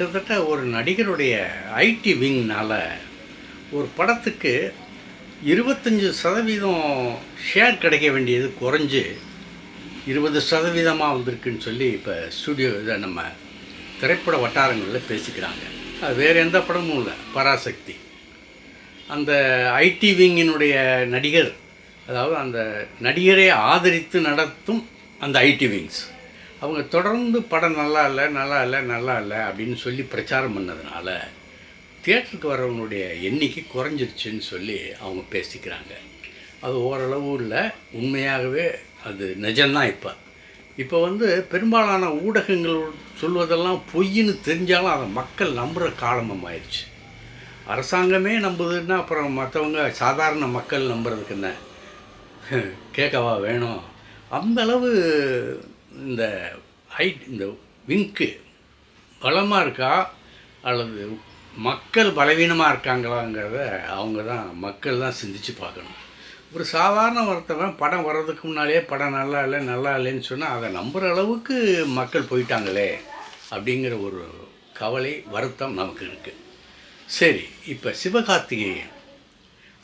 கிட்டத்தட்ட ஒரு நடிகருடைய ஐடி விங்னால் ஒரு படத்துக்கு 25% ஷேர் கிடைக்க வேண்டியது குறைஞ்சி 20% வந்திருக்குன்னு சொல்லி இப்போ ஸ்டுடியோ இதை நம்ம திரைப்பட வட்டாரங்களில் பேசிக்கிறாங்க. அது வேறு எந்த படமும் இல்லை, பராசக்தி. அந்த ஐடி விங்கினுடைய நடிகர், அதாவது அந்த நடிகரை ஆதரித்து நடத்தும் அந்த ஐடி விங்ஸ், அவங்க தொடர்ந்து படம் நல்லா இல்லை அப்படின்னு சொல்லி பிரச்சாரம் பண்ணதுனால தியேட்டருக்கு வர்றவங்களுடைய எண்ணிக்கை குறைஞ்சிருச்சுன்னு சொல்லி அவங்க பேசிக்கிறாங்க. அது ஓரளவு இல்லை, உண்மையாகவே அது நிஜம்தான். இப்போ பெரும்பாலான ஊடகங்கள் சொல்வதெல்லாம் பொய்ன்னு தெரிஞ்சாலும் அதை மக்கள் நம்புகிற காலமும் ஆயிடுச்சு. அரசாங்கமே நம்புதுன்னா அப்புறம் மற்றவங்க சாதாரண மக்கள் நம்புறதுக்கு என்ன கேட்கவா வேணும்? அந்தளவு இந்த இந்த விங்க்கு பலமாக இருக்கா அல்லது மக்கள் பலவீனமாக இருக்காங்களாங்கிறத மக்கள் தான் சிந்திச்சு பார்க்கணும். ஒரு சாதாரண ஒருத்தவன் படம் வர்றதுக்கு முன்னாலே படம் நல்லா இல்லைன்னு சொன்னால் அதை நம்புகிற அளவுக்கு மக்கள் போயிட்டாங்களே அப்படிங்கிற ஒரு கவலை, வருத்தம் நமக்கு இருக்குது. சரி, இப்போ சிவகார்த்திகேயன்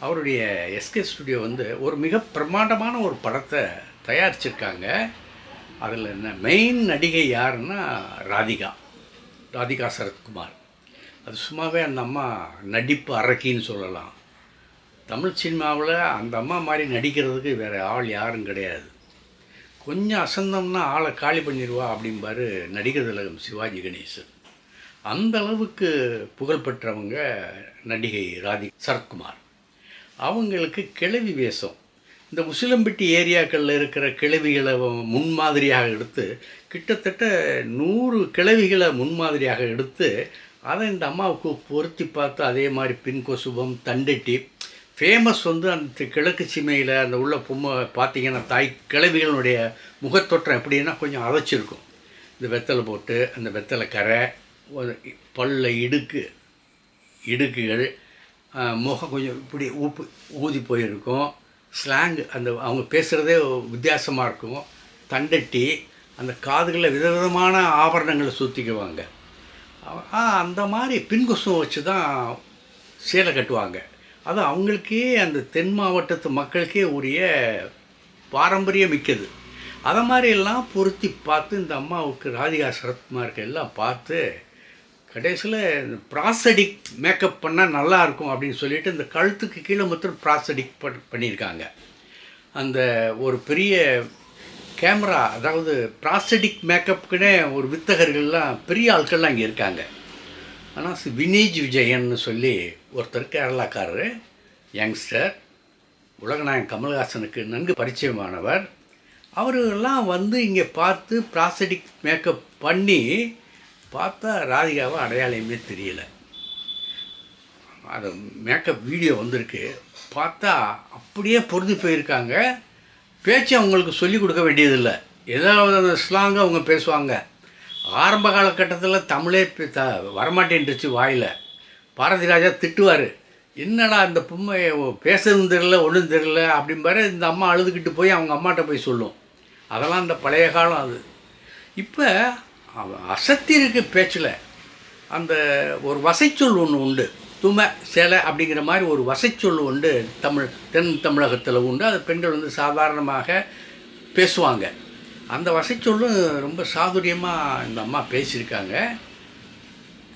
அவருடைய எஸ்கே ஸ்டுடியோ ஒரு மிக பிரமாண்டமான ஒரு படத்தை தயாரிச்சிருக்காங்க. அதில் என்ன மெயின் நடிகை யாருன்னா ராதிகா சரத்குமார். அது சும்மாவே அந்த அம்மா நடிப்பு அரக்கின்னு சொல்லலாம். தமிழ் சினிமாவில் அந்த அம்மா மாதிரி நடிக்கிறதுக்கு வேறு ஆள் யாரும் கிடையாது. கொஞ்சம் அசந்தம்னா ஆளை காலி பண்ணிடுவா அப்படிம்பாரு நடிகர் திலகம் சிவாஜி கணேசன். அந்த அளவுக்கு புகழ்பெற்றவங்க நடிகை ராதிகா சரத்குமார். அவங்களுக்கு கிழவி வேஷம், இந்த உசிலம்பட்டி ஏரியாக்களில் இருக்கிற கிழவிகளை முன்மாதிரியாக எடுத்து கிட்டத்தட்ட 100 கிழவிகளை முன்மாதிரியாக எடுத்து அதை இந்த அம்மாவுக்கு பொருத்தி பார்த்து அதே மாதிரி பின்கொசுபம், தண்டட்டி ஃபேமஸ். அந்த கிழக்கு சீமையில் அந்த உள்ள பொம்மை பார்த்திங்கன்னா தாய் கிழவிகளுடைய முகத்தொற்றம் எப்படின்னா கொஞ்சம் அரைச்சிருக்கும். இந்த வெத்தலை போட்டு அந்த வெத்தலை கரை, பல்ல இடுக்குகள், முகம் கொஞ்சம் இப்படி ஊதி போயிருக்கும். ஸ்லாங் அந்த அவங்க பேசுகிறதே வித்தியாசமாக இருக்கும். தண்டட்டி அந்த காதுகளில் விதவிதமான ஆபரணங்களை சுற்றிக்குவாங்க. அந்த மாதிரி பின்கொசும் வச்சு தான் சேலை கட்டுவாங்க. அது அவங்களுக்கே அந்த தென் மாவட்டத்து மக்களுக்கே உரிய பாரம்பரியம் மிக்கது. அதை மாதிரியெல்லாம் பொருத்தி பார்த்து இந்த அம்மாவுக்கு ராதிகா சரத்குமாருக்கு எல்லாம் பார்த்து கடைசியில் இந்த ப்ராஸ்தடிக் மேக்கப் பண்ணால் நல்லாயிருக்கும் அப்படின்னு சொல்லிட்டு இந்த கழுத்துக்கு கீழே மட்டும் ப்ராஸ்தடிக் பண்ணியிருக்காங்க. அந்த ஒரு பெரிய கேமரா, அதாவது ப்ராஸ்தடிக் மேக்கப்புக்குன்னே ஒரு வித்தகர்கள்லாம் பெரிய ஆட்கள்லாம் இங்கே இருக்காங்க. ஆனால் வினீத் விஜயன்னு சொல்லி ஒருத்தர் கேரளாக்காரர், யங்ஸ்டர், உலகநாயகன் கமல்ஹாசனுக்கு நன்கு பரிச்சயமானவர். அவர்களெல்லாம் இங்கே பார்த்து ப்ராஸ்தடிக் மேக்கப் பண்ணி பார்த்தா ராதிகாவை அடையாளமே தெரியல. அது மேக்கப் வீடியோ வந்திருக்கு, பார்த்தா அப்படியே பொருந்தி போயிருக்காங்க. பேச்சு அவங்களுக்கு சொல்லிக் கொடுக்க வேண்டியதில்லை, ஏதாவது அந்த ஸ்லாங்காக அவங்க பேசுவாங்க. ஆரம்ப காலகட்டத்தில் தமிழே வரமாட்டேன்ருச்சு வாயில். பாரதி ராஜா திட்டுவார், என்னடா இந்த பொம்மை பேசுறதும் தெரியல ஒன்றும் தெரியல அப்படிம்பாரு. இந்த அம்மா அழுதுகிட்டு போய் அவங்க அம்மாட்ட போய் சொல்லும். அதெல்லாம் அந்த பழைய காலம். அது இப்போ அசத்தி இருக்கு பேச்சில். அந்த ஒரு வசைச்சொல் ஒன்று உண்டு, துமை சேலை அப்படிங்கிற மாதிரி ஒரு வசைச்சொல் உண்டு தென் தமிழகத்தில் உண்டு. அது பெண்கள் சாதாரணமாக பேசுவாங்க. அந்த வசைச்சொல்லும் ரொம்ப சாதுரியமாக இந்த அம்மா பேசியிருக்காங்க.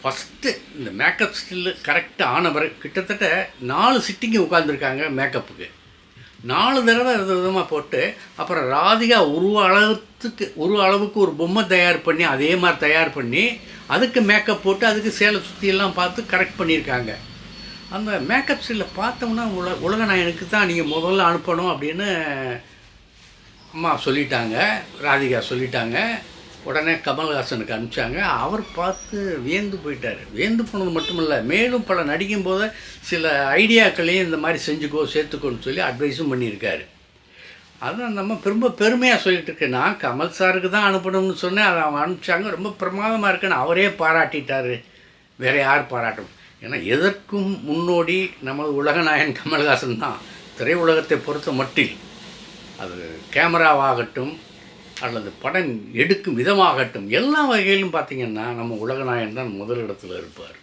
ஃபஸ்ட்டு இந்த மேக்கப் ஸ்டில்லு கரெக்டாக ஆனவர் கிட்டத்தட்ட 4 சிட்டிங்கு உட்காந்துருக்காங்க மேக்கப்புக்கு. 4 தடவை விதமாக போட்டு அப்புறம் ராதிகா ஒரு அளவுக்கு ஒரு பொம்மை தயார் பண்ணி அதே மாதிரி தயார் பண்ணி அதுக்கு மேக்கப் போட்டு அதுக்கு சேலை சுற்றியெல்லாம் பார்த்து கரெக்ட் பண்ணியிருக்காங்க. அந்த மேக்கப் ஸ்டில்லில் பார்த்தோம்னா உலகநாயகனுக்கு தான் நீங்கள் முதல்ல அனுப்பணும் அப்படின்னு அம்மா சொல்லிட்டாங்க, ராதிகா சொல்லிட்டாங்க. உடனே கமல்ஹாசனுக்கு அனுப்பிச்சாங்க. அவர் பார்த்து வியந்து போயிட்டார். வியந்து போனது மட்டுமில்லை, மேலும் பல நடிக்கும் போது சில ஐடியாக்களையும் இந்த மாதிரி செஞ்சுக்கோ சேர்த்துக்கோன்னு சொல்லி அட்வைஸும் பண்ணியிருக்காரு. அதுதான் நம்ம ரொம்ப பெருமையாக சொல்லிகிட்டு இருக்கேன். நான் கமல் சாருக்கு தான் அனுப்பணும்னு சொன்னேன், அதை அவங்க அனுப்பிச்சாங்க. ரொம்ப பிரமாதமாக இருக்குன்னு அவரே பாராட்டிட்டார். வேறு யார் பாராட்டணும்? ஏன்னா எதற்கும் முன்னோடி நமது உலகநாயகன் கமல்ஹாசன் தான். திரையுலகத்தை பொறுத்த மட்டில் அது கேமராவாகட்டும், அல்லது படம் எடுக்கும் விதமாகட்டும் எல்லா வகையிலும் பார்த்திங்கன்னா நம்ம உலகநாயகன் தான் முதலிடத்தில் இருப்பார்.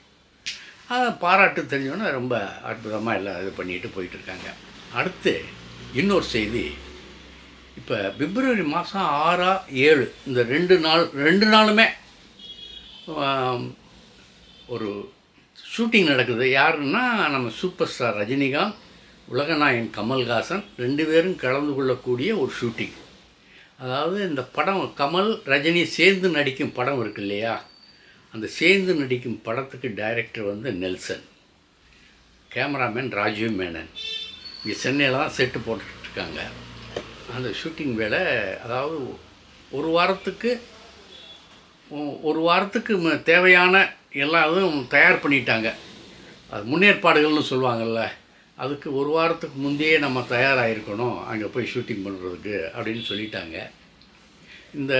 அதை பாராட்டு தெரிஞ்சோன்னே ரொம்ப அற்புதமாக எல்லாம் இது பண்ணிட்டு போயிட்டுருக்காங்க. அடுத்து இன்னொரு செய்தி, இப்போ பிப்ரவரி மாதம் 6, 7 இந்த 2 நாளுமே ஒரு ஷூட்டிங் நடக்குது. யாருன்னா நம்ம சூப்பர் ஸ்டார் ரஜினிகாந்த், உலகநாயகன் கமல்ஹாசன் 2 பேரும் கலந்து கொள்ளக்கூடிய ஒரு ஷூட்டிங். அதாவது இந்த படம் கமல் ரஜினி சேர்ந்து நடிக்கும் படம் இருக்கு இல்லையா, அந்த சேர்ந்து நடிக்கும் படத்துக்கு டைரக்டர் வந்து நெல்சன், கேமராமேன் ராஜீவ் மேனன். இங்கே சென்னையில் தான் செட்டு போட்டுட்ருக்காங்க. அந்த ஷூட்டிங் வேலை அதாவது ஒரு வாரத்துக்கு தேவையான எல்லா இதுவும் தயார் பண்ணிட்டாங்க. அது முன்னேற்பாடுகள்னு சொல்லுவாங்கள்ல, அதுக்கு ஒரு வாரத்துக்கு முந்தையே நம்ம தயாராகிருக்கணும் அங்கே போய் ஷூட்டிங் பண்ணுறதுக்கு அப்படின்னு சொல்லிட்டாங்க. இந்த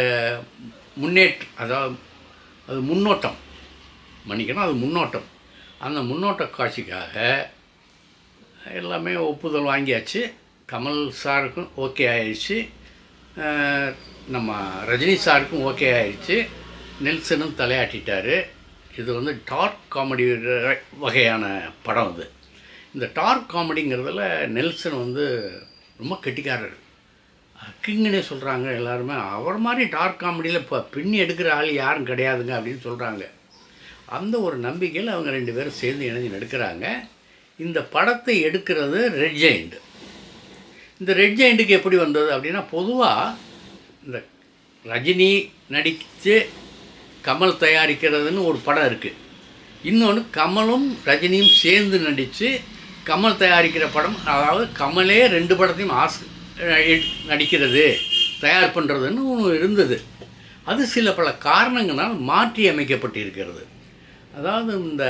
அது முன்னோட்டம் மன்னிக்கணும், அது முன்னோட்டம். அந்த முன்னோட்ட காட்சிக்காக எல்லாமே ஒப்புதல் வாங்கியாச்சு. கமல் சாருக்கும் ஓகே ஆயிடுச்சு, நம்ம ரஜினி சாருக்கும் ஓகே ஆயிடுச்சு, நெல்சனும் தலையாட்டிட்டார். இது வந்து டார்க் காமெடி வகையான படம். இது இந்த டார்க் காமெடிங்கிறதுல நெல்சன் வந்து ரொம்ப கெட்டிக்காரர், கிங்குன்னே சொல்கிறாங்க எல்லாருமே. அவர் மாதிரி டார்க் காமெடியில் இப்போ பின்னி எடுக்கிற ஆள் யாரும் கிடையாதுங்க அப்படின்னு சொல்கிறாங்க. அந்த ஒரு நம்பிக்கையில் அவங்க 2 பேரும் சேர்ந்து இணைஞ்சு நடிக்கிறாங்க. இந்த படத்தை எடுக்கிறது ரெட் ஜெயண்ட். இந்த ரெட் ஜெயண்ட்டுக்கு எப்படி வந்தது அப்படின்னா, பொதுவாக இந்த ரஜினி நடித்து கமல் தயாரிக்கிறதுன்னு ஒரு படம் இருக்குது. இன்னொன்று கமலும் ரஜினியும் சேர்ந்து நடித்து கமல் தயாரிக்கிற படம், அதாவது கமலே 2 படத்தையும் நடிக்கிறது தயார் பண்ணுறதுன்னு ஒன்று இருந்தது. அது சில பல காரணங்களால் மாற்றி அமைக்கப்பட்டிருக்கிறது. அதாவது இந்த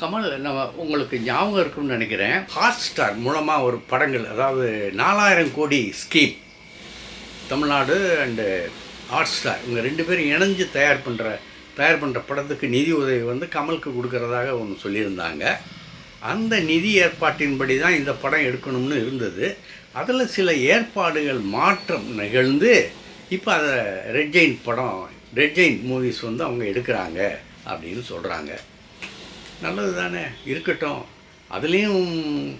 கமல் உங்களுக்கு ஞாபகம் இருக்குன்னு நினைக்கிறேன், ஹாட் ஸ்டார் மூலமாக ஒரு படங்கள், அதாவது 4000 கோடி scheme, Tamil Nadu and hot star இவங்க 2 பேரும் இணைஞ்சு தயார் பண்ணுற படத்துக்கு நிதி உதவி வந்து கமலுக்கு கொடுக்கறதாக ஒன்று சொல்லியிருந்தாங்க. அந்த நிதி ஏற்பாட்டின்படி தான் இந்த படம் எடுக்கணும்னு இருந்தது. அதில் சில ஏற்பாடுகள் மாற்றம் நிகழ்ந்து இப்போ அதை ரெட் ஜெயண்ட் மூவிஸ் வந்து அவங்க எடுக்கிறாங்க அப்படின்னு சொல்கிறாங்க. நல்லது தானே, இருக்கட்டும். அதுலேயும்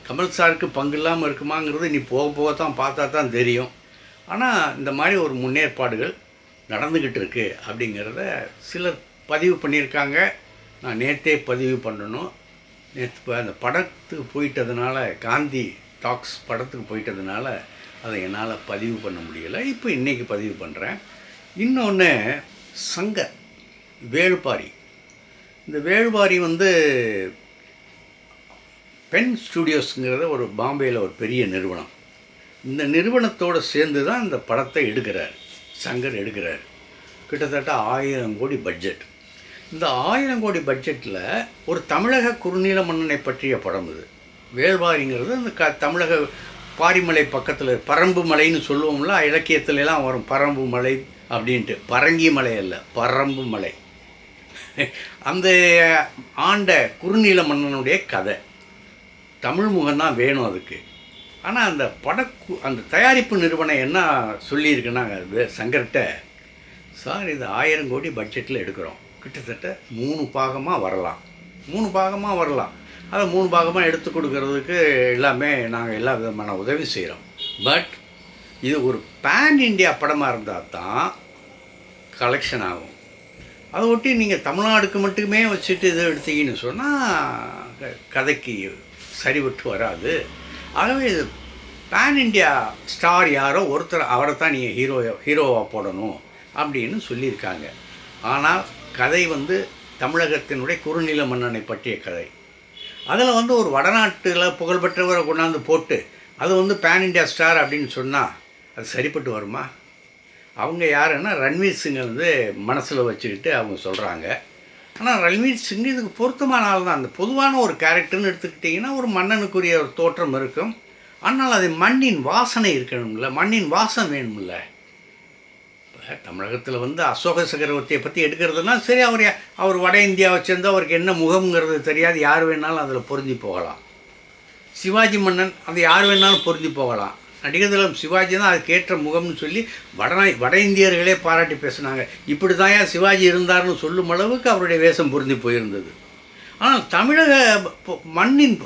கமல் சாருக்கு பங்கு இல்லாமல் இருக்குமாங்கிறது நீ போக தான் பார்த்தா தான் தெரியும். ஆனால் இந்த மாதிரி ஒரு முன்னேற்பாடுகள் நடந்துக்கிட்டு இருக்கு அப்படிங்கிறத சிலர் பதிவு பண்ணியிருக்காங்க. நான் நேற்றே பதிவு பண்ணணும். நேற்று அந்த படத்துக்கு போயிட்டதுனால, காந்தி டாக்ஸ் படத்துக்கு போயிட்டதுனால அதை என்னால் பதிவு பண்ண முடியலை. இப்போ இன்றைக்கி பதிவு பண்ணுறேன். இன்னொன்று சங்கர் வேள்பாரி. இந்த வேள்பாரி வந்து பென் ஸ்டுடியோஸுங்கிறத ஒரு பாம்பேயில் ஒரு பெரிய நிறுவனம். இந்த நிறுவனத்தோடு சேர்ந்து தான் இந்த படத்தை சங்கர் எடுக்கிறார். கிட்டத்தட்ட 1000 கோடி பட்ஜெட். இந்த 1000 கோடி பட்ஜெட்டில் ஒரு தமிழக குறுநில மன்னனை பற்றிய படம் இது. வேள்பாரிங்கிறது அந்த தமிழக பாரிமலை பக்கத்தில் பரம்பு மலைன்னு சொல்லுவோம்ல, இலக்கியத்துலலாம் வரும் பரம்பு மலை அப்படின்ட்டு. பரங்கி மலை அல்ல, பரம்பு மலை. அந்த ஆண்ட குறுநில மன்னனுடைய கதை. தமிழ் முகம்தான் வேணும் அதுக்கு. ஆனால் அந்த தயாரிப்பு நிறுவனம் என்ன சொல்லியிருக்குன்னா சங்கர்கிட்ட, சார் இது 1000 கோடி பட்ஜெட்டில் எடுக்கிறோம், கிட்டத்தட்ட 3 பாகமாக வரலாம். அதை 3 பாகமாக எடுத்து கொடுக்கறதுக்கு எல்லாமே நாங்கள் எல்லா விதமான உதவி செய்கிறோம். பட் இது ஒரு பேன் இண்டியா படமாக இருந்தால் தான் கலெக்ஷன் ஆகும். அதை ஒட்டி நீங்கள் தமிழ்நாடுக்கு மட்டுமே வச்சுட்டு இதை எடுத்தீங்கன்னு சொன்னால் கதைக்கு சரிவிட்டு வராது. ஆகவே இது பேன் இண்டியா ஸ்டார் யாரோ ஒருத்தர், அவரை தான் நீங்கள் ஹீரோவாக போடணும் அப்படின்னு சொல்லியிருக்காங்க. ஆனால் கதை வந்து தமிழகத்தினுடைய குறுநில மன்னனை பற்றிய கதை. அதில் வந்து ஒரு வடநாட்டில் புகழ்பெற்றவரை கொண்டாந்து போட்டு அது வந்து பேன் இண்டியா ஸ்டார் அப்படின்னு சொன்னால் அது சரிப்பட்டு வருமா? அவங்க யாருன்னா ரன்வீர் சிங்கை வந்து மனசில் வச்சுக்கிட்டு அவங்க சொல்கிறாங்க. ஆனால் ரன்வீர் சிங் இதுக்கு பொருத்தமான ஆள் தான். அந்த பொதுவான ஒரு கேரக்டர்னு எடுத்துக்கிட்டிங்கன்னா ஒரு மன்னனுக்குரிய ஒரு தோற்றம் இருக்கும். ஆனால் அது மண்ணின் வாசனை இருக்கணும்ல, மண்ணின் வாசம் வேணும்ல. இப்போ தமிழகத்தில் வந்து அசோக சக்கரவர்த்தியை பற்றி எடுக்கிறதுனா சரி, அவர் வட இந்தியாவை சேர்ந்து அவருக்கு என்ன முகம்ங்கிறது தெரியாது, யார் வேணாலும் அதில் பொருந்தி போகலாம். சிவாஜி மன்னன் அது யார் வேணாலும் பொருந்தி போகலாம். நடிகர் திலகம் சிவாஜி தான் அதுக்கேற்ற முகம்னு சொல்லி வட இந்தியர்களே பாராட்டி பேசினாங்க. இப்படி தான் சிவாஜி இருந்தார்னு சொல்லும் அளவுக்கு அவருடைய வேஷம் பொருந்தி போயிருந்தது. ஆனால் தமிழக மண்ணின்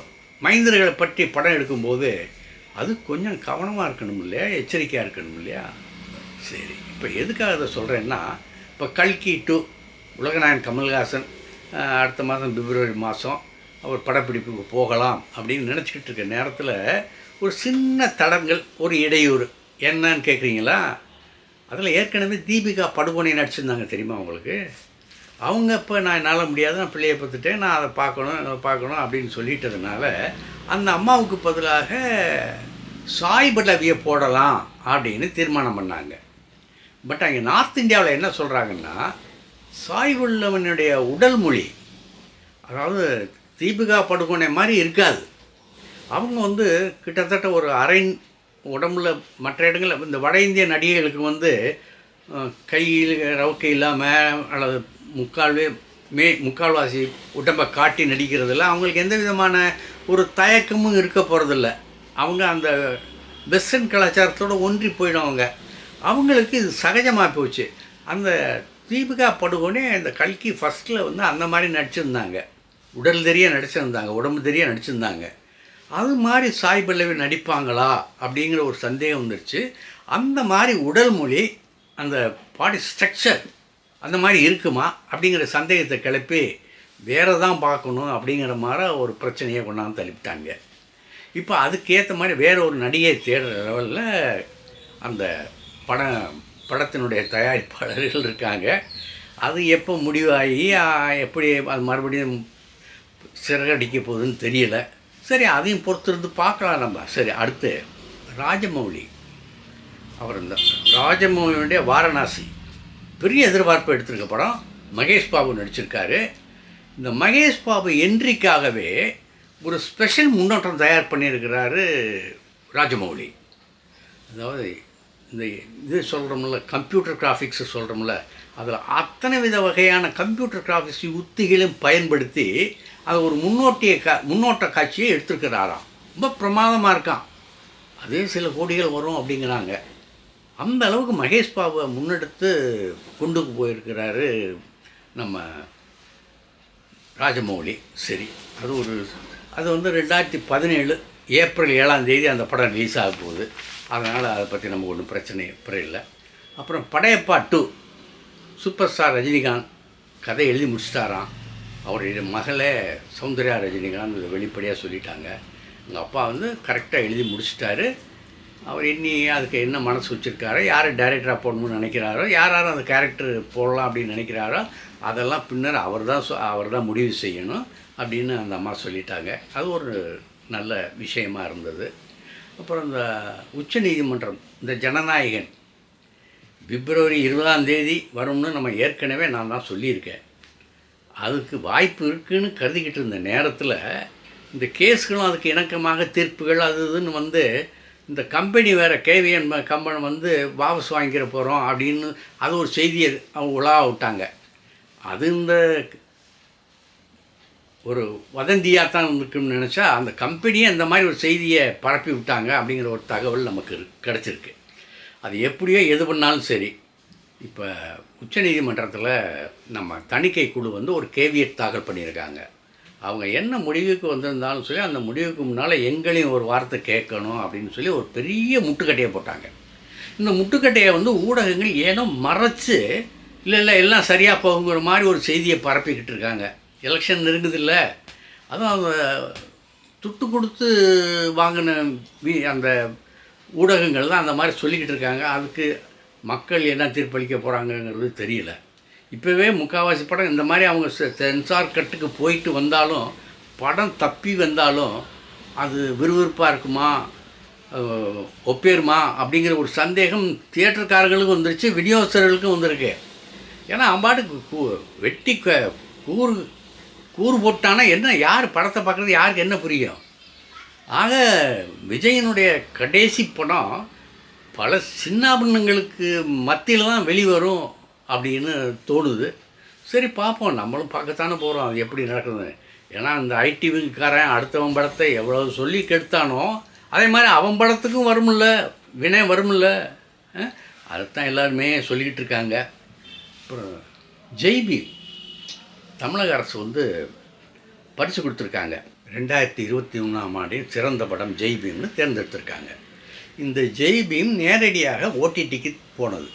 மைந்தர்களை பற்றி படம் எடுக்கும்போது அது கொஞ்சம் கவனமாக இருக்கணும் இல்லையா, எச்சரிக்கையாக இருக்கணும் இல்லையா. சரி, இப்போ எதுக்காக அதை சொல்கிறேன்னா, இப்போ கல்கி 2 உலகநாயகன் கமல்ஹாசன் அடுத்த மாதம் பிப்ரவரி மாதம் அவர் படப்பிடிப்புக்கு போகலாம் அப்படின்னு நினச்சிக்கிட்டு இருக்க நேரத்தில் ஒரு சின்ன தடங்கள், ஒரு இடையூறு. என்னன்னு கேட்குறீங்களா? அதில் ஏற்கனவே தீபிகா படுகோனே நடிச்சிருந்தாங்க தெரியுமா உங்களுக்கு? அவங்க இப்போ நான் என்னால் முடியாது, நான் பிள்ளையை பார்த்துட்டேன், நான் அதை பார்க்கணும் அப்படின்னு சொல்லிட்டதுனால அந்த அம்மாவுக்கு பதிலாக சாய் பல்லவியை போடலாம் அப்படின்னு தீர்மானம் பண்ணாங்க. பட் அங்கே நார்த் இந்தியாவில் என்ன சொல்கிறாங்கன்னா, சாய் பல்லவனுடைய உடல் மொழி, அதாவது தீபிகா படுகோனே மாதிரி இருக்காது. அவங்க கிட்டத்தட்ட ஒரு அரை உடம்புல மற்ற இடங்களில் இந்த வட இந்திய நடிகைகளுக்கு கையில் ரவுக்கை இல்லாமல் அல்லது முக்கால்வாசி உடம்பை காட்டி நடிக்கிறதில்ல. அவங்களுக்கு எந்த விதமான ஒரு தயக்கமும் இருக்க போகிறதில்ல. அவங்க அந்த வெஸ்டர்ன் கலாச்சாரத்தோடு ஒன்றி போயிடும். அவங்களுக்கு இது சகஜமாக போச்சு. அந்த தீபிகா படுகோனே இந்த கல்கி ஃபஸ்ட்டில் அந்த மாதிரி நடிச்சிருந்தாங்க. உடல் தெரிய நடிச்சிருந்தாங்க, உடம்பு தெரிய நடிச்சிருந்தாங்க. அது மாதிரி சாய் பல்லவி நடிப்பாங்களா அப்படிங்கிற ஒரு சந்தேகம் வந்துடுச்சு. அந்த மாதிரி உடல் மொழி, அந்த பாடி ஸ்ட்ரக்சர் அந்த மாதிரி இருக்குமா அப்படிங்கிற சந்தேகத்தை கிளப்பி வேறு தான் பார்க்கணும் அப்படிங்கிற மாதிரி ஒரு பிரச்சனையை கொண்டாந்து தள்ளிவிட்டாங்க. இப்போ அதுக்கேற்ற மாதிரி வேறு ஒரு நடிகை தேடுற லெவலில் அந்த படத்தினுடைய தயாரிப்பாளர்கள் இருக்காங்க. அது எப்போ முடிவாகி எப்படி அது மறுபடியும் சிறகடிக்க போகுதுன்னு தெரியல. சரி, அதையும் பொறுத்திருந்து பார்க்கலாம் நம்ம. சரி, அடுத்து ராஜமௌலி. அவர் இந்த ராஜமௌலியுடைய வாரணாசி பெரிய எதிர்பார்ப்பு எடுத்திருக்க படம். மகேஷ் பாபு நடிச்சிருக்காரு. இந்த மகேஷ் பாபு என்ட்ரிக்காகவே ஒரு ஸ்பெஷல் முன்னோட்டம் தயார் பண்ணியிருக்கிறாரு ராஜமௌலி. அதாவது இந்த இது சொல்கிறோம்ல, கம்ப்யூட்டர் கிராஃபிக்ஸு சொல்கிறோம்ல, அதில் அத்தனை வித வகையான கம்ப்யூட்டர் கிராஃபிக்ஸ் உத்திகளையும் பயன்படுத்தி அது ஒரு முன்னோட்ட காட்சியை எடுத்துருக்கிறாராம். ரொம்ப பிரமாதமாக இருக்கான். அதே சில கோடிகள் வரும் அப்படிங்கிறாங்க. அந்த அளவுக்கு மகேஷ் பாபுவை முன்னெடுத்து கொண்டு போயிருக்கிறாரு நம்ம ராஜமௌலி. சரி, அது 2017 ஏப்ரல் 7 அந்த படம் ரிலீஸ் ஆக போகுது. அதனால் அதை பற்றி நமக்கு ஒன்றும் பிரச்சனை இல்லை. அப்புறம் படையப்பா 2 சூப்பர் ஸ்டார் ரஜினிகாந்த் கதை எழுதி முடிச்சிட்டாராம். அவருடைய மகளே சௌந்தர்யா ரஜினிகாந்த் இதை வெளிப்படையாக சொல்லிட்டாங்க. எங்கள் அப்பா கரெக்டாக எழுதி முடிச்சிட்டாரு. அவர் அதுக்கு என்ன மனசு வச்சுருக்காரோ, யார் டைரக்டராக போடணும்னு நினைக்கிறாரோ, யாரும் அந்த கேரக்டர் போடலாம் அப்படின்னு நினைக்கிறாரோ, அதெல்லாம் பின்னர் அவர் தான் முடிவு செய்யணும் அப்படின்னு அந்த அம்மா சொல்லிட்டாங்க. அது ஒரு நல்ல விஷயமாக இருந்தது. அப்புறம் இந்த உச்சநீதிமன்றம், இந்த ஜனநாயகன் பிப்ரவரி 20 வரும்னு நம்ம ஏற்கனவே நான் தான் சொல்லியிருக்கேன். அதுக்கு வாய்ப்பு இருக்குதுன்னு கருதிக்கிட்டு இருந்த நேரத்தில் இந்த கேஸ்களும் அதுக்கு இணக்கமாக தீர்ப்புகள் அது இதுன்னு இந்த கம்பெனி வேறு கேவிஎன் கம்பெனி வாபஸ் வாங்கிக்கிற போகிறோம் அப்படின்னு அது ஒரு செய்தியை அவங்க உலாவ விட்டாங்க. அது இந்த ஒரு வதந்தியாக தான் இருக்குன்னு நினச்சா அந்த கம்பெனியே அந்த மாதிரி ஒரு செய்தியை பரப்பி விட்டாங்க அப்படிங்கிற ஒரு தகவல் நமக்கு கிடச்சிருக்கு. அது எப்படியோ எது பண்ணாலும் சரி, இப்போ உச்சநீதிமன்றத்தில் நம்ம தணிக்கை குழு ஒரு கேவியட் தாக்கல் பண்ணியிருக்காங்க. அவங்க என்ன முடிவுக்கு வந்திருந்தாலும் சொல்லி அந்த முடிவுக்கு முன்னால் எங்களையும் ஒரு வார்த்தை கேட்கணும் அப்படின்னு சொல்லி ஒரு பெரிய முட்டுக்கட்டையை போட்டாங்க. இந்த முட்டுக்கட்டையை ஊடகங்கள் ஏனோ மறைச்சு இல்லை எல்லாம் சரியாக போகுங்கிற மாதிரி ஒரு செய்தியை பரப்பிக்கிட்டு இருக்காங்க. எலெக்ஷன் நெருங்குதில்ல, அதுவும் அவங்க துட்டு கொடுத்து வாங்கின அந்த ஊடகங்கள் தான் அந்த மாதிரி சொல்லிக்கிட்டு இருக்காங்க. அதுக்கு மக்கள் என்ன தீர்ப்பளிக்க போகிறாங்கங்கிறது தெரியல. இப்போவே முக்கால்வாசி படம் இந்த மாதிரி அவங்க சென்சார் கட்டுக்கு போயிட்டு வந்தாலும், படம் தப்பி வந்தாலும் அது விறுவிறுப்பாக இருக்குமா, ஒப்பேருமா அப்படிங்கிற ஒரு சந்தேகம் தியேட்டருக்காரர்களுக்கும் வந்துருச்சு, விநியோகஸ்தர்களுக்கும் வந்திருக்கு. ஏன்னா அம்பாட்டுக்கு வெட்டி கூறு போட்டானா என்ன, யார் படத்தை பார்க்குறது, யாருக்கு என்ன புரியும்? ஆக விஜயனுடைய கடைசி படம் பல சின்னாபின்னங்களுக்கு மத்தியில் தான் வெளிவரும் அப்படின்னு தோணுது. சரி பார்ப்போம், நம்மளும் பார்க்கத்தானே போகிறோம் அது எப்படி நடக்குது. ஏன்னா இந்த ஐடிவிக்காரன் அடுத்தவன் படத்தை எவ்வளோ சொல்லி கெடுத்தானோ அதே மாதிரி அவன் படத்துக்கும் வரும்ல, வினய் வரும்ல, அதைத்தான் எல்லாருமே சொல்லிக்கிட்டு இருக்காங்க. அப்புறம் ஜெய்பீம் தமிழக அரசு வந்து பரிசு கொடுத்துருக்காங்க. 2023ஆம் ஆண்டின் சிறந்த படம் ஜெய்பீம்னு தேர்ந்தெடுத்திருக்காங்க. இந்த ஜெய்பீம் நேரடியாக ஓடிடிக்கு போனது.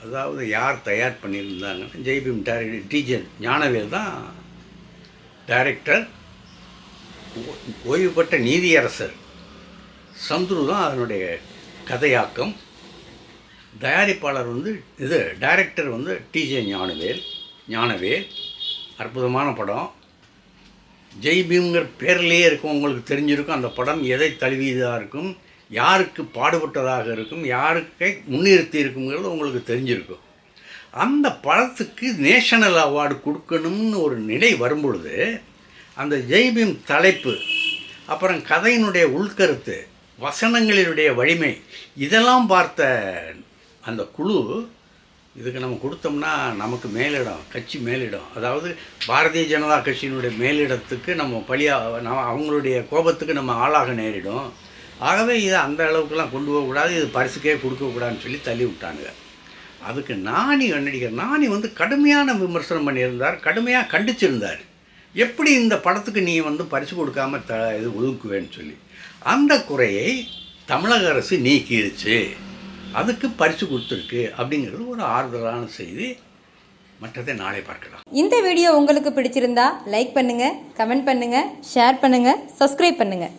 அதாவது யார் தயார் பண்ணியிருந்தாங்கன்னா ஜெய்பீம் டிஜே ஞானவேல் தான் டைரக்டர். ஓய்வு பெற்ற நீதியரசர் சந்துரு தான் அதனுடைய கதையாக்கம். தயாரிப்பாளர் வந்து டைரக்டர் வந்து டிஜே ஞானவேல். அற்புதமான படம். ஜெய்பீம்ங்கிற பேர்லேயே இருக்கும், உங்களுக்கு தெரிஞ்சிருக்கும் அந்த படம் எதை தழுவியதாக இருக்கும், யாருக்கு பாடுபட்டதாக இருக்கும், யாருக்கு முன்னிறுத்தி இருக்குங்கிறது உங்களுக்கு தெரிஞ்சிருக்கும். அந்த படத்துக்கு நேஷனல் அவார்டு கொடுக்கணும்னு ஒரு நிலை வரும்பொழுது அந்த ஜெய்பீம் தலைப்பு, அப்புறம் கதையினுடைய உள்கருத்து, வசனங்களினுடைய வலிமை, இதெல்லாம் பார்த்த அந்த குழு இதுக்கு நம்ம கொடுத்தோம்னா நமக்கு மேலிடம், கட்சி மேலிடம், அதாவது பாரதிய ஜனதா கட்சியினுடைய மேலிடத்துக்கு நம்ம அவங்களுடைய கோபத்துக்கு நம்ம ஆளாக நேரிடும். ஆகவே இதை அந்த அளவுக்குலாம் கொண்டு போகக்கூடாது, இது பரிசுக்கே கொடுக்கக்கூடாதுன்னு சொல்லி தள்ளி விட்டானுங்க. அதுக்கு நடிகர் நானி வந்து கடுமையான விமர்சனம் பண்ணியிருந்தார், கடுமையாக கண்டிச்சிருந்தார். எப்படி இந்த படத்துக்கு நீ வந்து பரிசு கொடுக்காம இது ஒதுக்குவேன்னு சொல்லி. அந்த குறையை தமிழக அரசு நீக்கிடுச்சு, அதுக்கு பரிசு கொடுத்துருக்கு அப்படிங்கிறது ஒரு ஆறுதலான செய்தி. மற்றதை நாளை பார்க்கலாம். இந்த வீடியோ உங்களுக்கு பிடிச்சிருந்தா லைக் பண்ணுங்கள், கமெண்ட் பண்ணுங்கள், ஷேர் பண்ணுங்கள், சப்ஸ்கிரைப் பண்ணுங்கள்.